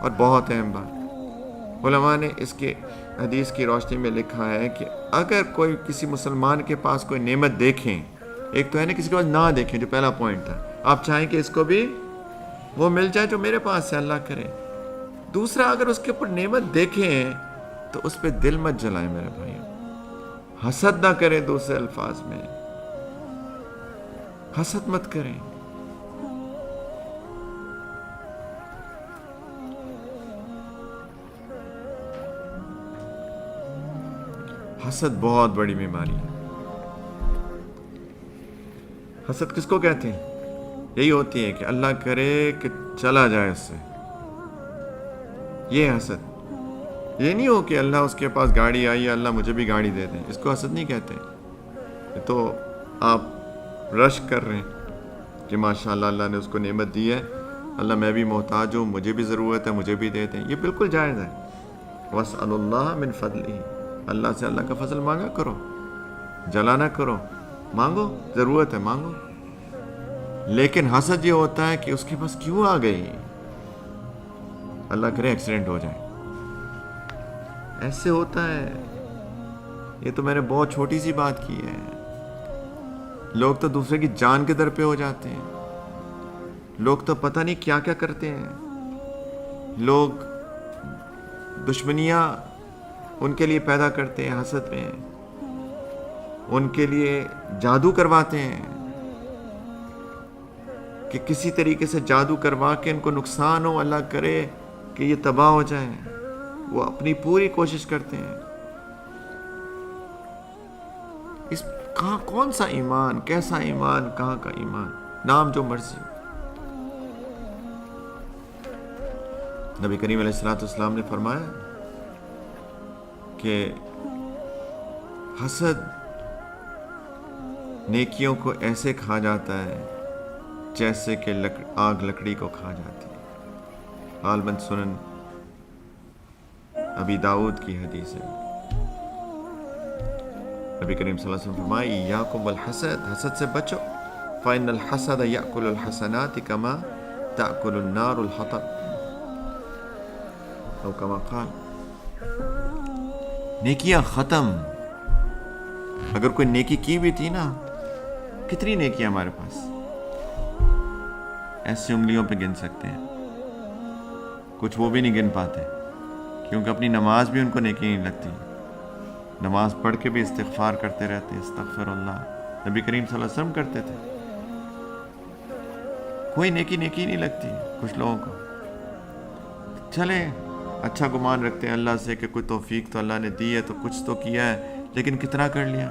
اور بہت اہم بات، علماء نے اس کے حدیث کی روشنی میں لکھا ہے کہ اگر کوئی کسی مسلمان کے پاس کوئی نعمت دیکھیں، ایک تو ہے نا کسی کے پاس نہ دیکھیں، جو پہلا پوائنٹ تھا، آپ چاہیں کہ اس کو بھی وہ مل جائے جو میرے پاس ہے، اللہ کرے۔ دوسرا، اگر اس کے اوپر نعمت دیکھیں تو اس پہ دل مت جلائیں میرے بھائی، حسد نہ کریں، دوسرے الفاظ میں حسد مت کریں۔ حسد بہت بڑی بیماری ہے۔ حسد کس کو کہتے ہیں؟ یہی ہوتی ہے کہ اللہ کرے کہ چلا جائے اس سے، یہ حسد۔ یہ نہیں ہو کہ اللہ اس کے پاس گاڑی آئی ہے، اللہ مجھے بھی گاڑی دے دیں، اس کو حسد نہیں کہتے۔ یہ تو آپ رش کر رہے ہیں کہ ماشاءاللہ اللہ نے اس کو نعمت دی ہے، اللہ میں بھی محتاج ہوں، مجھے بھی ضرورت ہے، مجھے بھی دے دیں۔ یہ بالکل جائز ہے۔ وَاسْأَلُوا اللَّهَ مِنْ فَضْلِهِ، اللہ سے اللہ کا فضل مانگا کرو، جلا نہ کرو، مانگو، ضرورت ہے مانگو۔ لیکن حسد یہ ہوتا ہے کہ اس کے پاس کیوں آ گئی، اللہ کرے ایکسیڈنٹ ہو جائے، ایسے ہوتا ہے۔ یہ تو میں نے بہت چھوٹی سی بات کی ہے، لوگ تو دوسرے کی جان کے در پہ ہو جاتے ہیں، لوگ تو پتہ نہیں کیا کیا کرتے ہیں، لوگ دشمنیاں ان کے لیے پیدا کرتے ہیں حسد میں، ان کے لیے جادو کرواتے ہیں کہ کسی طریقے سے جادو کروا کے ان کو نقصان ہو، اللہ کرے کہ یہ تباہ ہو جائیں، وہ اپنی پوری کوشش کرتے ہیں۔ اس کہاں کون سا ایمان، کیسا ایمان، کہاں کا ایمان، نام جو مرضی ہو۔ نبی کریم علیہ الصلوۃ والسلام نے فرمایا کہ حسد نیکیوں کو ایسے کھا جاتا ہے جیسے کہ آگ لکڑی کو کھا جاتی ہے۔ غالباً سنن ابی داؤد کی حدیث ہے۔ نبی کریم صلی اللہ علیہ وسلم فرمایا ایاکم والحسد، حسد سے بچو، فإن الحسد یأکل الحسنات کما تأکل النار الحطب، او کما قال۔ نیکیاں ختم۔ اگر کوئی نیکی کی بھی تھی نا، کتنی نیکیاں ہمارے پاس، ایسی انگلیوں پہ گن سکتے ہیں، کچھ وہ بھی نہیں گن پاتے، کیونکہ اپنی نماز بھی ان کو نیکی نہیں لگتی، نماز پڑھ کے بھی استغفار کرتے رہتے، استغفر اللہ، نبی کریم صلی اللہ علیہ وسلم کرتے تھے۔ کوئی نیکی نہیں لگتی کچھ لوگوں کو۔ چلے اچھا گمان رکھتے ہیں اللہ سے کہ کوئی توفیق تو اللہ نے دی ہے، تو کچھ تو کیا ہے، لیکن کتنا کر لیا؟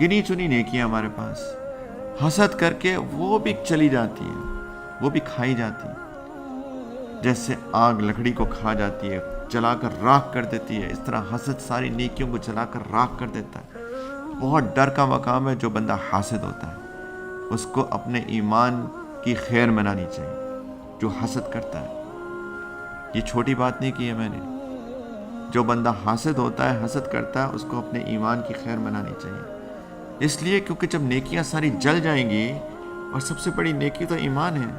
گنی چنی نیکیاں ہمارے پاس، حسد کر کے وہ بھی چلی جاتی ہیں، وہ بھی کھائی جاتی ہیں، جیسے آگ لکڑی کو کھا جاتی ہے، جلا کر راکھ کر دیتی ہے، اس طرح حسد ساری نیکیوں کو جلا کر راکھ کر دیتا ہے۔ بہت ڈر کا مقام ہے جو بندہ حاسد ہوتا ہے، اس کو اپنے ایمان کی خیر منانی چاہیے۔ جو حسد کرتا ہے، یہ چھوٹی بات نہیں کی ہے میں نے، جو بندہ حاسد ہوتا ہے، حسد کرتا ہے، اس کو اپنے ایمان کی خیر منانی چاہیے۔ اس لیے کیونکہ جب نیکیاں ساری جل جائیں گی، اور سب سے بڑی نیکی تو ایمان ہے،